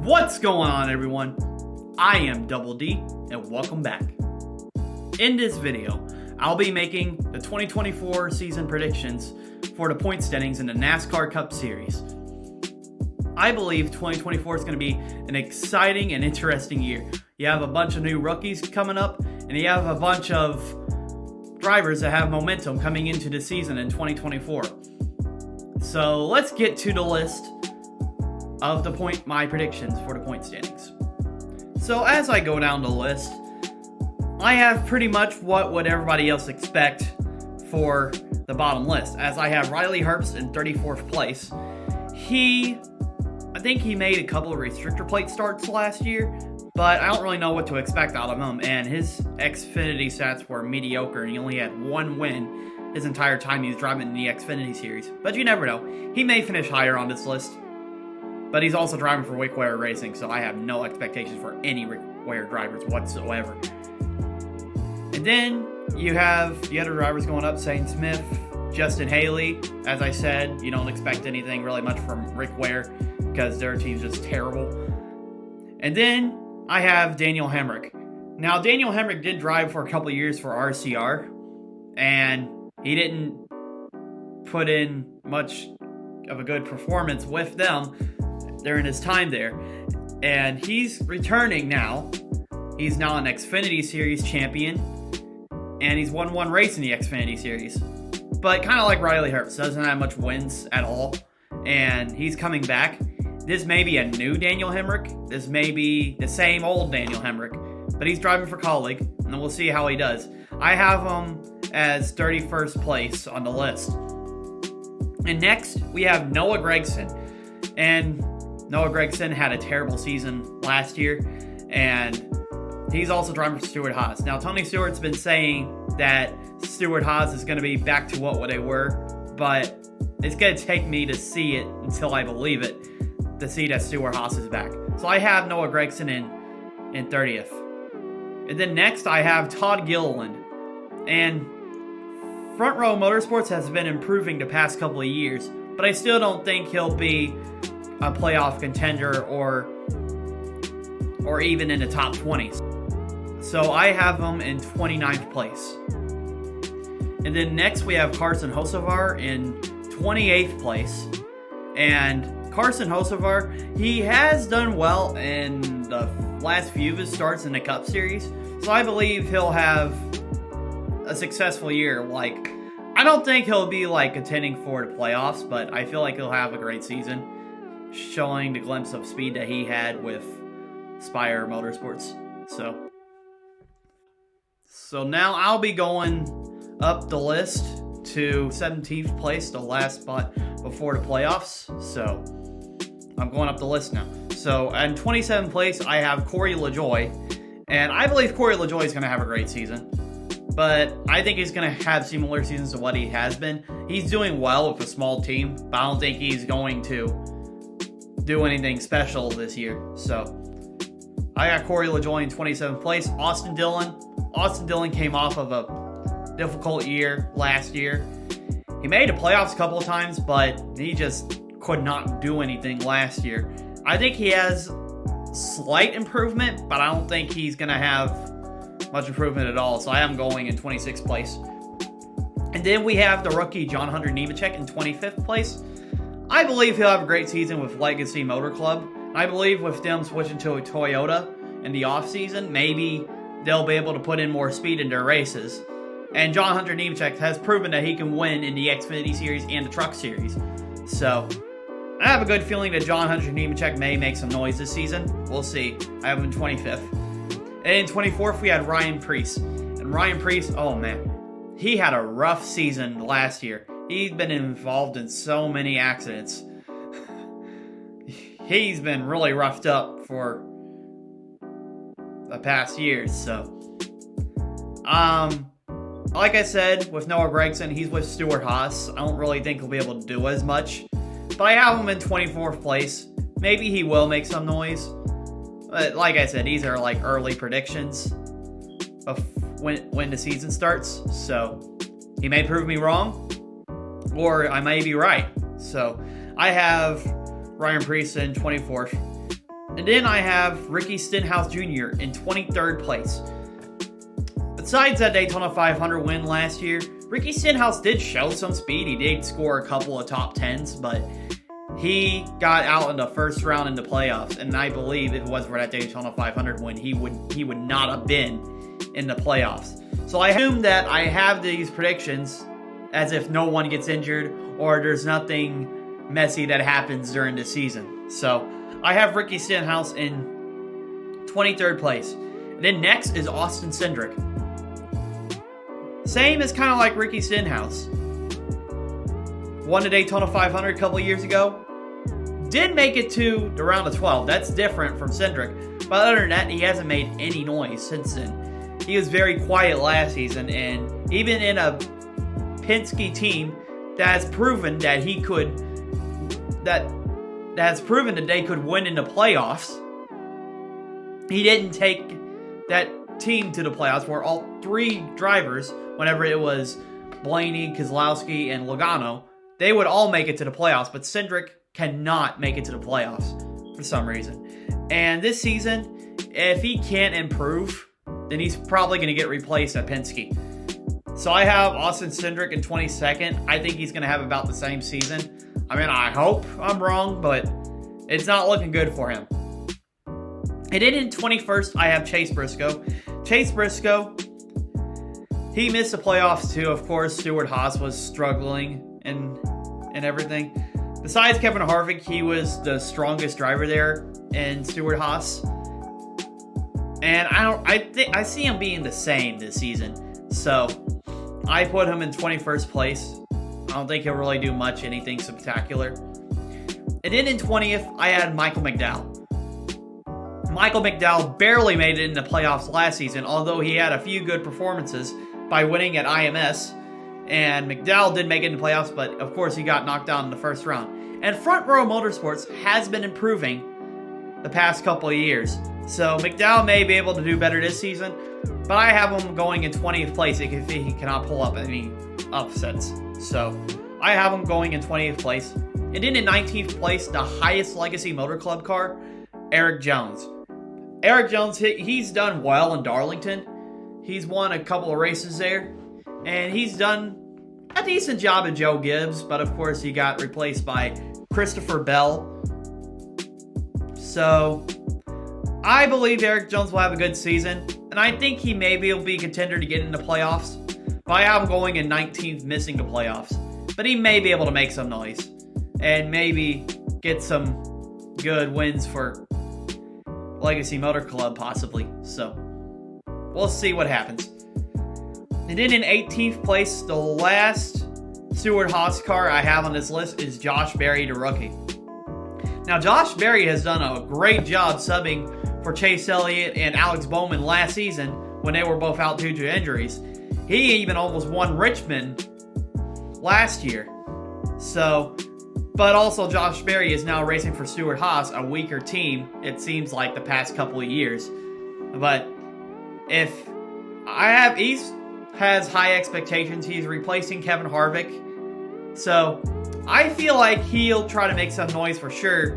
What's going on, everyone? I am Double D, and welcome back. In this video, I'll be making the 2024 season predictions for the point standings in the NASCAR Cup Series. I believe 2024 is going to be an exciting and interesting year. You have a bunch of new rookies coming up, and you have a bunch of drivers that have momentum coming into the season in 2024. So let's get to the list of my predictions for the point standings. So as I go down the list, I have pretty much what would everybody else expect for the bottom list, as I have Riley Herbst in 34th place. I think he made a couple of restrictor plate starts last year, but I don't really know what to expect out of him, and his Xfinity stats were mediocre, and he only had one win his entire time he was driving in the Xfinity Series. But you never know. He may finish higher on this list, but he's also driving for Rick Ware Racing, so I have no expectations for any Rick Ware drivers whatsoever. And then you have the other drivers going up, Zane Smith, Justin Haley. As I said, you don't expect anything really much from Rick Ware because their team's just terrible. And then I have Daniel Hemrick. Now, Daniel Hemrick did drive for a couple of years for RCR, and he didn't put in much of a good performance with them during his time there. And he's returning now. He's now an Xfinity Series champion, and he's won one race in the Xfinity Series. But kind of like Riley Herbst, doesn't have much wins at all, and he's coming back. This may be a new Daniel Hemrick. This may be the same old Daniel Hemrick, but he's driving for Colleague, and we'll see how he does. I have him as 31st place on the list. And next, we have Noah Gragson. And Noah Gragson had a terrible season last year, and he's also driving for Stewart Haas. Now, Tony Stewart's been saying that Stewart Haas is going to be back to what they were, but it's going to take me to see it until I believe it, to see that Stewart Haas is back. So I have Noah Gragson in 30th. And then next, I have Todd Gilliland. And Front Row Motorsports has been improving the past couple of years, but I still don't think he'll be a playoff contender or even in the top 20s. So I have him in 29th place. And then next we have Carson Hocevar in 28th place. And Carson Hocevar, he has done well in the last few of his starts in the Cup Series. So I believe he'll have a successful year. I don't think he'll be contending for the playoffs, but I feel like he'll have a great season, showing the glimpse of speed that he had with Spire Motorsports. So now I'll be going up the list to 17th place, the last spot before the playoffs. So I'm going up the list now. So in 27th place, I have Corey LaJoie, and I believe Corey LaJoie is going to have a great season. But I think he's going to have similar seasons to what he has been. He's doing well with a small team, but I don't think he's going to do anything special this year. So I got Corey LaJoie in 27th place. Austin Dillon came off of a difficult year last year. He made the playoffs a couple of times, but he just could not do anything last year. I think he has slight improvement, but I don't think he's going to have much improvement at all. So I am going in 26th place. And then we have the rookie John Hunter Nemechek in 25th place. I believe he'll have a great season with Legacy Motor Club. I believe with them switching to a Toyota in the offseason, maybe they'll be able to put in more speed in their races. And John Hunter Nemechek has proven that he can win in the Xfinity Series and the Truck Series. So I have a good feeling that John Hunter Nemechek may make some noise this season. We'll see. I have him in 25th. And in 24th, we had Ryan Preece. And Ryan Preece, oh man, he had a rough season last year. He's been involved in so many accidents. He's been really roughed up for the past years. So, like I said, with Noah Gragson, he's with Stewart Haas. I don't really think he'll be able to do as much. But I have him in 24th place. Maybe he will make some noise. But like I said, these are early predictions of when the season starts. So he may prove me wrong, or I may be right. So I have Ryan Preece in 24th. And then I have Ricky Stenhouse Jr. in 23rd place. Besides that Daytona 500 win last year, Ricky Stenhouse did show some speed. He did score a couple of top 10s, but he got out in the first round in the playoffs. And I believe if it was for that Daytona 500 win, he would not have been in the playoffs. So I assume that I have these predictions as if no one gets injured or there's nothing messy that happens during the season. So I have Ricky Stenhouse in 23rd place. And then next is Austin Cindric. Same as kind of like Ricky Stenhouse. Won the Daytona 500 a couple years ago. Did make it to the round of 12. That's different from Cindric. But other than that, he hasn't made any noise since then. He was very quiet last season. And even in a Penske team that has proven that he could... That has proven that they could win in the playoffs, he didn't take that team to the playoffs where all three drivers, whenever it was Blaney, Keselowski, and Logano, they would all make it to the playoffs, but Cindric cannot make it to the playoffs for some reason. And this season, if he can't improve, then he's probably going to get replaced at Penske. So I have Austin Cindric in 22nd. I think he's going to have about the same season. I mean, I hope I'm wrong, but it's not looking good for him. And then in 21st, I have Chase Briscoe. Chase Briscoe, he missed the playoffs too. Of course, Stewart-Haas was struggling and everything. Besides Kevin Harvick, he was the strongest driver there in Stewart-Haas. And I see him being the same this season. So I put him in 21st place. I don't think he'll really do anything spectacular. And then in 20th, I had Michael McDowell. Michael McDowell barely made it in the playoffs last season, although he had a few good performances by winning at IMS. And McDowell did make it in the playoffs, but of course he got knocked out in the first round. And Front Row Motorsports has been improving the past couple of years. So McDowell may be able to do better this season, but I have him going in 20th place if he cannot pull up any upsets. So I have him going in 20th place. And then in 19th place, the highest legacy Motor Club car, Eric Jones. Eric Jones, he's done well in Darlington. He's won a couple of races there. And he's done a decent job at Joe Gibbs. But of course, he got replaced by Christopher Bell. So I believe Eric Jones will have a good season. And I think he maybe will be a contender to get into playoffs. But I have him going in 19th, missing the playoffs. But he may be able to make some noise. And maybe get some good wins for Legacy Motor Club, possibly. So, we'll see what happens. And then in 18th place, the last Stewart-Haas car I have on this list is Josh Berry, the rookie. Now, Josh Berry has done a great job subbing for Chase Elliott and Alex Bowman last season when they were both out due to injuries. He even almost won Richmond last year. So, but also Josh Berry is now racing for Stewart-Haas, a weaker team, it seems like, the past couple of years. But he has high expectations. He's replacing Kevin Harvick. So I feel like he'll try to make some noise for sure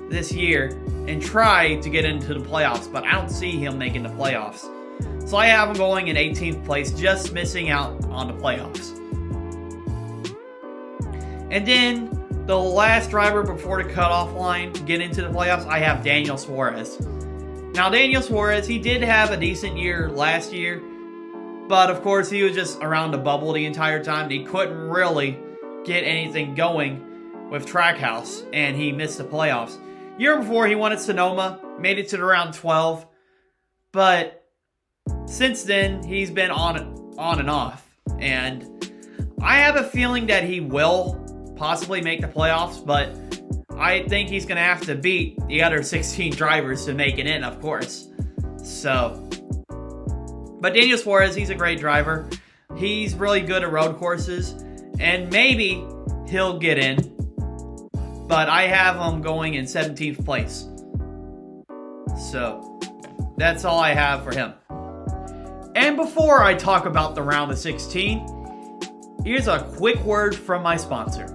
this year and try to get into the playoffs, but I don't see him making the playoffs. So I have him going in 18th place, just missing out on the playoffs. And then the last driver before the cutoff line to get into the playoffs, I have Daniel Suarez. Now, Daniel Suarez, he did have a decent year last year, but of course he was just around the bubble the entire time. He couldn't really get anything going with Trackhouse, and he missed the playoffs. Year before, he won at Sonoma, made it to the round 12, but since then, he's been on and off, and I have a feeling that he will possibly make the playoffs, but I think he's going to have to beat the other 16 drivers to make it in, of course. So, but Daniel Suarez, he's a great driver. He's really good at road courses, and maybe he'll get in, but I have him going in 17th place. So, that's all I have for him. And before I talk about the round of 16, here's a quick word from my sponsor.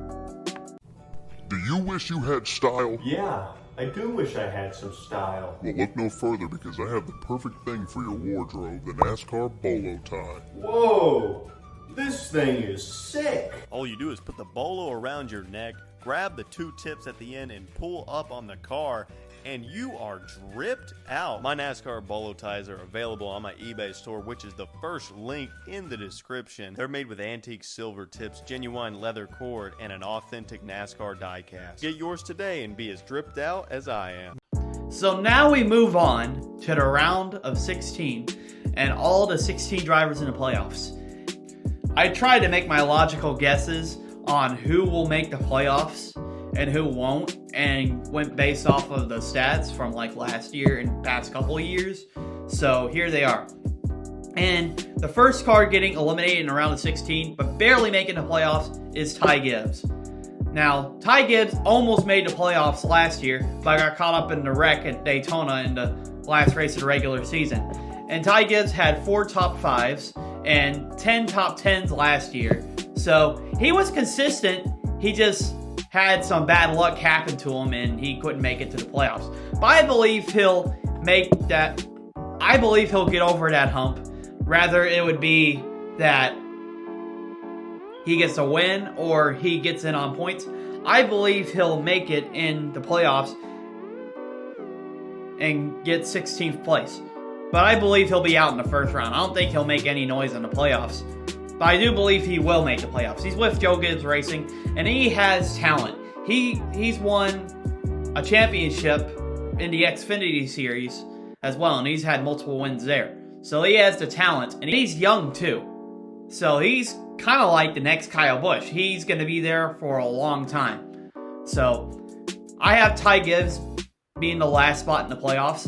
Do you wish you had style? Yeah, I do wish I had some style. Well, look no further because I have the perfect thing for your wardrobe, the NASCAR Bolo tie. Whoa! This thing is sick! All you do is put the bolo around your neck, grab the two tips at the end, and pull up on the car, and you are dripped out. My NASCAR bolo ties are available on my eBay store, which is the first link in the description. They're made with antique silver tips, genuine leather cord, and an authentic NASCAR die cast. Get yours today and be as dripped out as I am. So now we move on to the round of 16 and all the 16 drivers in the playoffs. I tried to make my logical guesses on who will make the playoffs and who won't, and went based off of the stats from like last year and past couple of years. So here they are. And the first car getting eliminated in the round of 16, but barely making the playoffs, is Ty Gibbs. Now, Ty Gibbs almost made the playoffs last year, but got caught up in the wreck at Daytona in the last race of the regular season. And Ty Gibbs had 4 top 5s and 10 top 10s last year. So he was consistent. He just had some bad luck happen to him and he couldn't make it to the playoffs. But I believe he'll make that. I believe he'll get over that hump. Rather, it would be that he gets a win or he gets in on points. I believe he'll make it in the playoffs and get 16th place. But I believe he'll be out in the first round. I don't think he'll make any noise in the playoffs. But I do believe he will make the playoffs. He's with Joe Gibbs Racing, and he has talent. He's won a championship in the Xfinity Series as well, and he's had multiple wins there. So he has the talent, and he's young too. So he's kind of like the next Kyle Busch. He's going to be there for a long time. So I have Ty Gibbs being the last spot in the playoffs.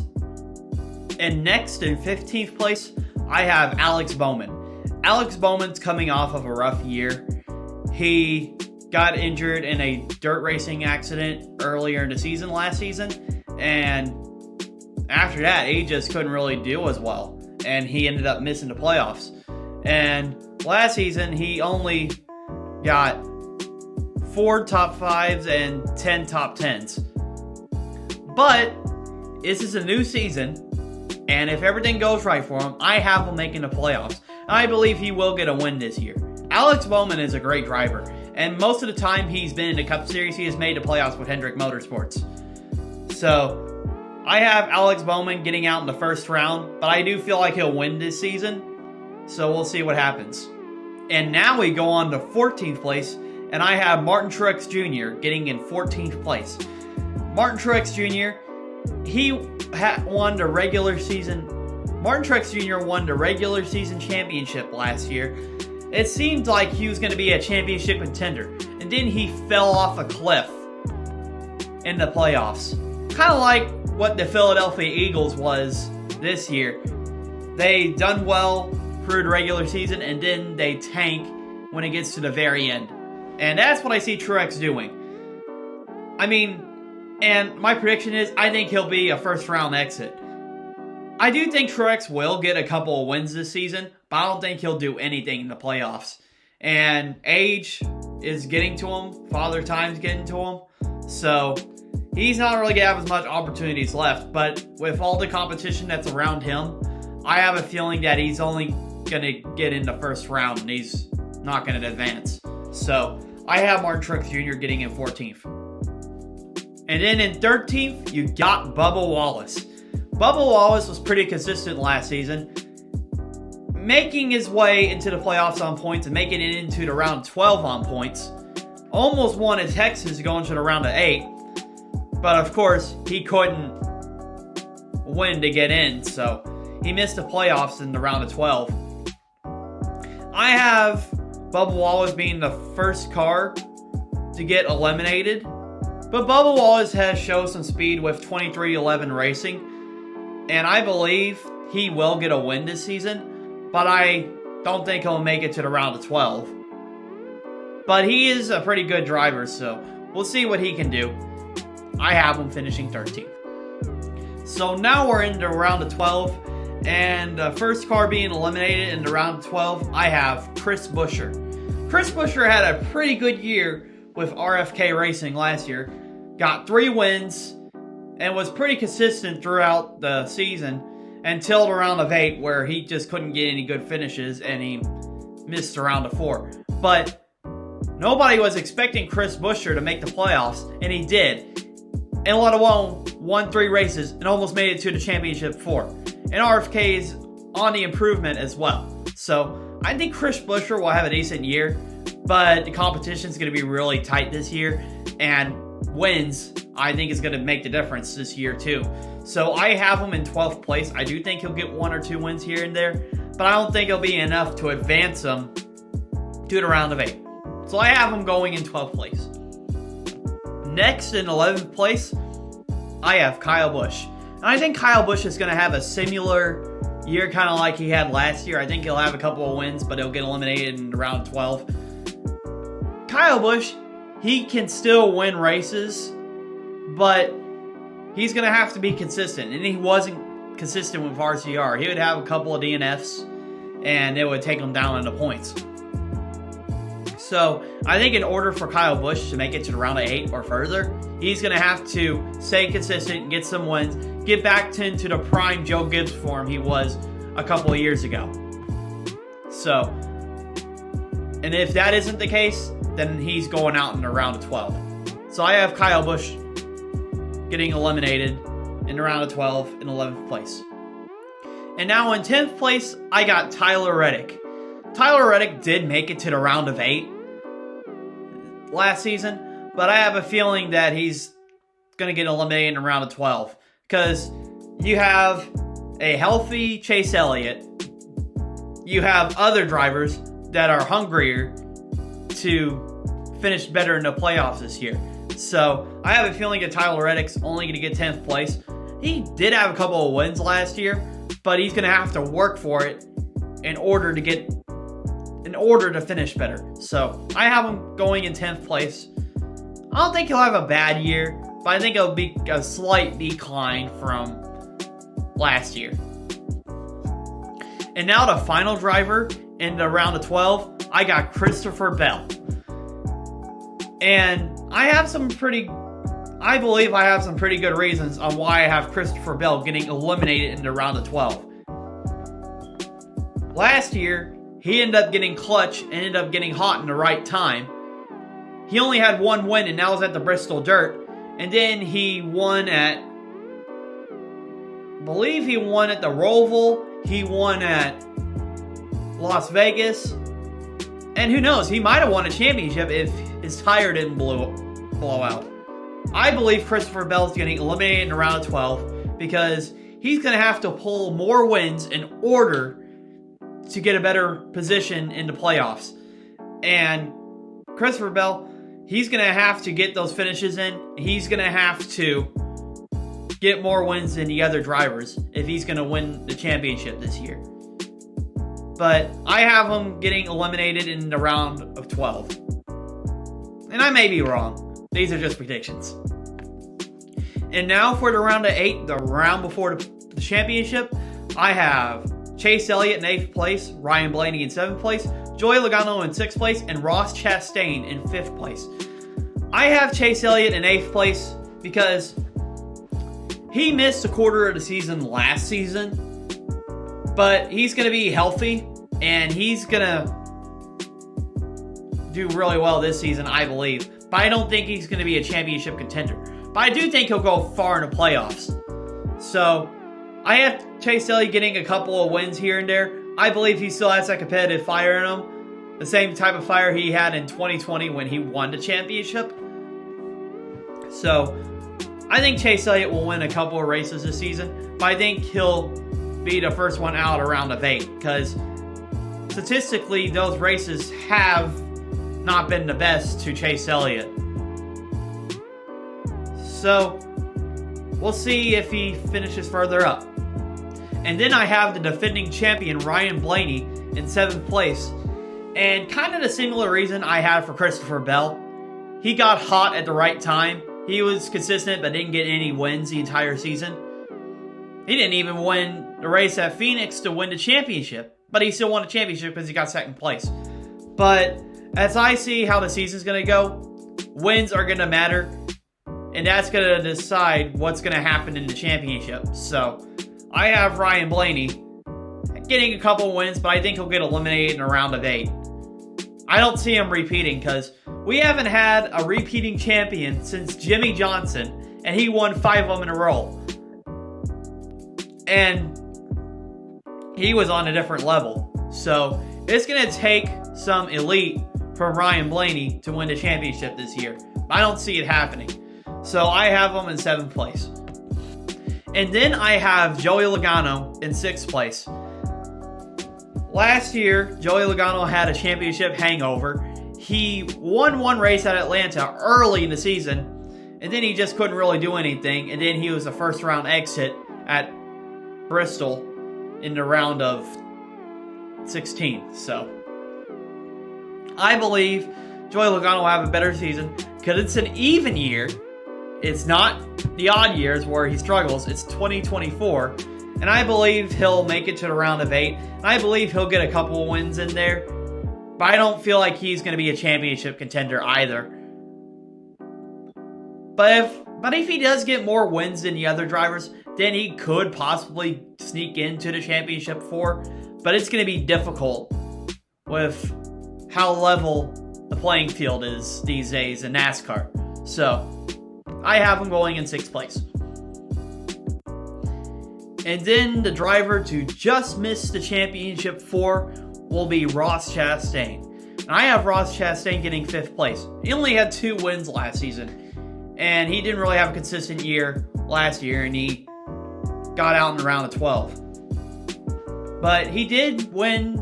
And next in 15th place, I have Alex Bowman. Alex Bowman's coming off of a rough year. He got injured in a dirt racing accident earlier in the season last season. And after that, he just couldn't really do as well. And he ended up missing the playoffs. And last season, he only got 4 top 5s and 10 top 10s. But this is a new season. And if everything goes right for him, I have him making the playoffs. I believe he will get a win this year. Alex Bowman is a great driver. And most of the time he's been in the Cup Series, he has made the playoffs with Hendrick Motorsports. So I have Alex Bowman getting out in the first round, but I do feel like he'll win this season. So we'll see what happens. And now we go on to 14th place, and I have Martin Truex Jr. getting in 14th place. Martin Truex Jr., he won the regular season. Martin Truex Jr. won the regular season championship last year. It seemed like he was going to be a championship contender, and then he fell off a cliff in the playoffs. Kind of like what the Philadelphia Eagles was this year. They done well through the regular season, and then they tank when it gets to the very end. And that's what I see Truex doing. And my prediction is, I think he'll be a first-round exit. I do think Truex will get a couple of wins this season, but I don't think he'll do anything in the playoffs. And age is getting to him. Father Time's getting to him. So he's not really going to have as much opportunities left. But with all the competition that's around him, I have a feeling that he's only going to get in the first round and he's not going to advance. So I have Martin Truex Jr. getting in 14th. And then in 13th, you got Bubba Wallace. Bubba Wallace was pretty consistent last season, making his way into the playoffs on points and making it into the round 12 on points. Almost won at Texas going to the round of 8. But of course, he couldn't win to get in, so he missed the playoffs in the round of 12. I have Bubba Wallace being the first car to get eliminated. But Bubba Wallace has shown some speed with 2311 Racing. And I believe he will get a win this season. But I don't think he'll make it to the round of 12. But he is a pretty good driver, so we'll see what he can do. I have him finishing 13th. So now we're into round of 12. And the first car being eliminated in the round of 12, I have Chris Buescher. Chris Buescher had a pretty good year with RFK Racing last year. Got 3 wins and was pretty consistent throughout the season until the round of 8 where he just couldn't get any good finishes and he missed the round of 4. But nobody was expecting Chris Buescher to make the playoffs, and he did. And let alone won 3 races and almost made it to the championship 4. And RFK is on the improvement as well. So I think Chris Buescher will have a decent year, but the competition is going to be really tight this year, and wins I think is going to make the difference this year too. So I have him in 12th place. I do think he'll get 1 or 2 wins here and there, but I don't think it'll be enough to advance him to the round of 8. So I have him going in 12th place. Next, in 11th place, I have Kyle Busch. And I think Kyle Busch is going to have a similar year, kind of like he had last year. I think he'll have a couple of wins, but he'll get eliminated in round 12. Kyle Busch, he can still win races, but he's going to have to be consistent. And he wasn't consistent with RCR. He would have a couple of DNFs, and it would take him down in the points. So I think in order for Kyle Busch to make it to the round of 8 or further, he's going to have to stay consistent, get some wins, get back into the prime Joe Gibbs form he was a couple of years ago. So, and if that isn't the case, then he's going out in the round of 12. So I have Kyle Busch getting eliminated in the round of 12 in 11th place. And now in 10th place, I got Tyler Reddick. Tyler Reddick did make it to the round of 8 last season, but I have a feeling that he's going to get eliminated in the round of 12 because you have a healthy Chase Elliott, you have other drivers that are hungrier to finish better in the playoffs this year. So I have a feeling that Tyler Reddick's only going to get 10th place. He did have a couple of wins last year, but he's going to have to work for it in order to finish better. So I have him going in 10th place. I don't think he'll have a bad year, but I think it'll be a slight decline from last year. And now the final driver in the round of 12, I got Christopher Bell. And I believe I have some pretty good reasons on why I have Christopher Bell getting eliminated in the round of 12. Last year, he ended up getting clutch and ended up getting hot in the right time. He only had 1 win, and that was at the Bristol Dirt. And then he won at, I believe he won at the Roval. He won at Las Vegas. And who knows, he might have won a championship if his tire didn't blow out. I believe Christopher Bell is getting eliminated in the round of 12 because he's going to have to pull more wins in order to get a better position in the playoffs. And Christopher Bell, he's going to have to get those finishes in. He's going to have to get more wins than the other drivers if he's going to win the championship this year. But I have him getting eliminated in the round of 12. And I may be wrong. These are just predictions. And now for the round of 8, the round before the championship, I have Chase Elliott in 8th place, Ryan Blaney in 7th place, Joey Logano in 6th place, and Ross Chastain in 5th place. I have Chase Elliott in 8th place because he missed a quarter of the season last season, but he's going to be healthy, and he's going to do really well this season, I believe. But I don't think he's going to be a championship contender. But I do think he'll go far in the playoffs. So I have Chase Elliott getting a couple of wins here and there. I believe he still has that competitive fire in him. The same type of fire he had in 2020 when he won the championship. So I think Chase Elliott will win a couple of races this season. But I think he'll be the first one out around of 8. Because statistically, those races have not been the best to Chase Elliott. So we'll see if he finishes further up. And then I have the defending champion Ryan Blaney in 7th place. And kind of the similar reason I had for Christopher Bell. He got hot at the right time. He was consistent but didn't get any wins the entire season. He didn't even win the race at Phoenix to win the championship. But he still won the championship because he got 2nd place. But as I see how the season's going to go, wins are going to matter. and that's going to decide what's going to happen in the championship. So I have Ryan Blaney getting a couple wins, but I think he'll get eliminated in a round of 8. I don't see him repeating because we haven't had a repeating champion since Jimmy Johnson, and he won 5 of them in a row. And he was on a different level. So it's going to take some elite from Ryan Blaney to win the championship this year. I don't see it happening. So I have him in 7th place. And then I have Joey Logano in 6th place. Last year, Joey Logano had a championship hangover. He won one race at Atlanta early in the season, and then he just couldn't really do anything. And then he was a first round exit at Bristol in the round of 16. So I believe Joey Logano will have a better season because it's an even year. It's not the odd years where he struggles. It's 2024. And I believe he'll make it to the round of 8. And I believe he'll get a couple of wins in there. But I don't feel like he's going to be a championship contender either. But if he does get more wins than the other drivers, then he could possibly sneak into the championship 4. But it's going to be difficult with how level the playing field is these days in NASCAR. So I have him going in 6th place. And then the driver to just miss the championship 4 will be Ross Chastain. And I have Ross Chastain getting 5th place. He only had 2 wins last season. And he didn't really have a consistent year last year. And he got out in the round of 12. But he did win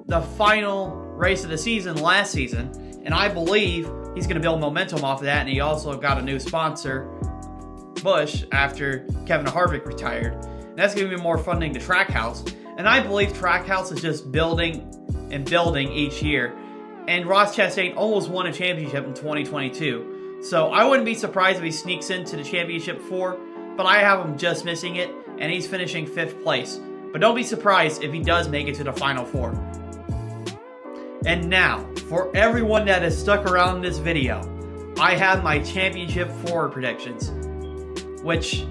the final race of the season last season. And I believe he's going to build momentum off of that. And he also got a new sponsor, Busch, after Kevin Harvick retired. That's going to be more funding to Trackhouse. And I believe Trackhouse is just building and building each year. And Ross Chastain almost won a championship in 2022. So I wouldn't be surprised if he sneaks into the championship 4. But I have him just missing it. And he's finishing 5th place. But don't be surprised if he does make it to the final 4. And now, for everyone that has stuck around this video, I have my championship 4 predictions. Which,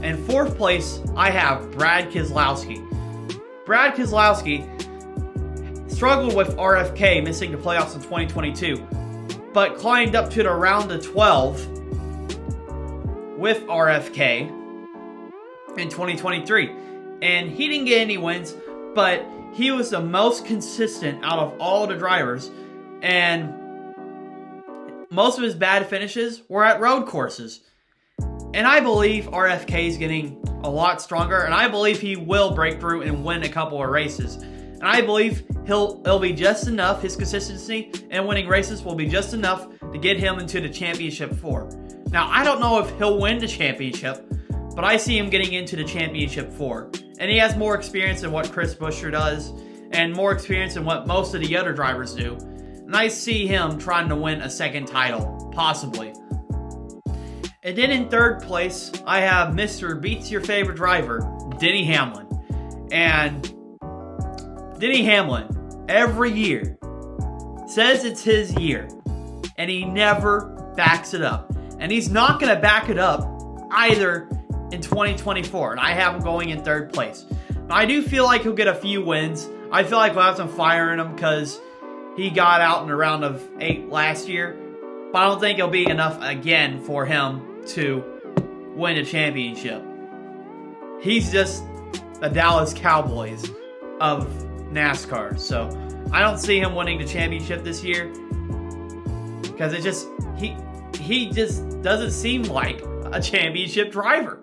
in 4th place, I have Brad Keselowski. Brad Keselowski struggled with RFK, missing the playoffs in 2022, but climbed up to the round of 12 with RFK in 2023. And he didn't get any wins, but he was the most consistent out of all the drivers. And most of his bad finishes were at road courses. And I believe RFK is getting a lot stronger, and I believe he will break through and win a couple of races. And I believe it'll be just enough, his consistency and winning races will be just enough to get him into the championship 4. Now, I don't know if he'll win the championship, but I see him getting into the championship 4. And he has more experience than what Chris Buescher does, and more experience than what most of the other drivers do. And I see him trying to win a 2nd title, possibly. And then in 3rd place, I have Mr. Beats Your Favorite Driver, Denny Hamlin. And Denny Hamlin, every year, says it's his year. And he never backs it up. And he's not going to back it up either in 2024. And I have him going in 3rd place. Now, I do feel like he'll get a few wins. I feel like we'll have some fire in him because he got out in the round of 8 last year. But I don't think it'll be enough again for him to win a championship. He's just the Dallas Cowboys of NASCAR. So I don't see him winning the championship this year because it just he just doesn't seem like a championship driver.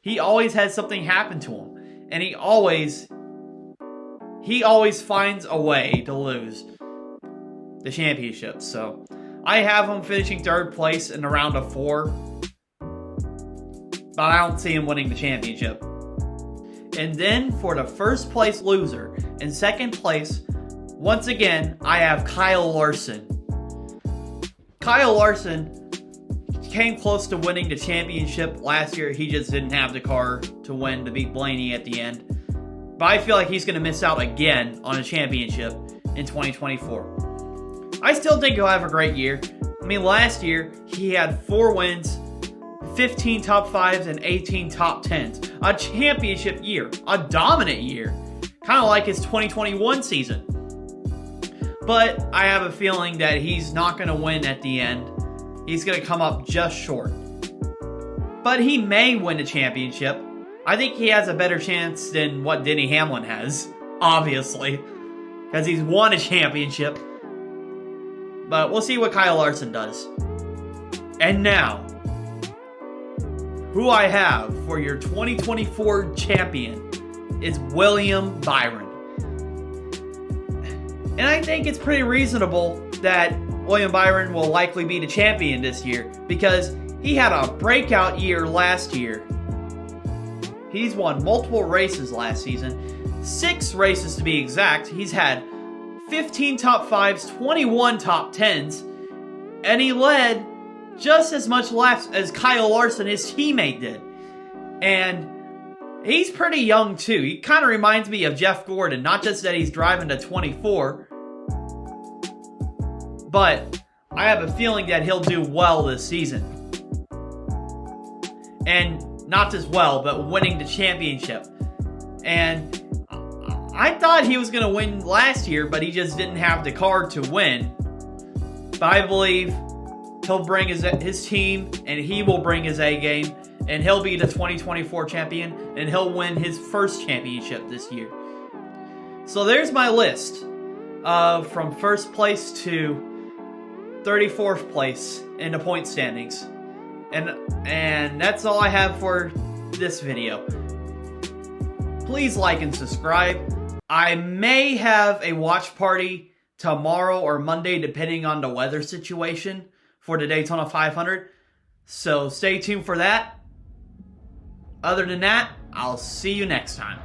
He always has something happen to him, and he always finds a way to lose the championship. So I have him finishing 3rd place in the round of 4. But I don't see him winning the championship. And then for the 1st place loser, in 2nd place, once again, I have Kyle Larson. Kyle Larson came close to winning the championship last year. He just didn't have the car to win, to beat Blaney at the end. But I feel like he's going to miss out again on a championship in 2024. I still think he'll have a great year. I mean, last year, he had 4 wins, 15 top 5s and 18 top 10s. A championship year. A dominant year. Kind of like his 2021 season. But I have a feeling that he's not going to win at the end. He's going to come up just short. But he may win a championship. I think he has a better chance than what Denny Hamlin has, obviously. Because he's won a championship. But we'll see what Kyle Larson does. And now, who I have for your 2024 champion is William Byron. And I think it's pretty reasonable that William Byron will likely be the champion this year because he had a breakout year last year. He's won multiple races last season, 6 races to be exact. He's had 15 top 5s, 21 top 10s, and he led just as much laps as Kyle Larson, his teammate, did. And he's pretty young too. He kind of reminds me of Jeff Gordon, not just that he's driving to 24, but I have a feeling that he'll do well this season. And not just well, but winning the championship. And I thought he was going to win last year, but he just didn't have the car to win. But I believe he'll bring his team, and he will bring his A game, and he'll be the 2024 champion, and he'll win his first championship this year. So there's my list from first place to 34th place in the point standings. And that's all I have for this video. Please like and subscribe. I may have a watch party tomorrow or Monday, depending on the weather situation, for the Daytona 500. So stay tuned for that. Other than that, I'll see you next time.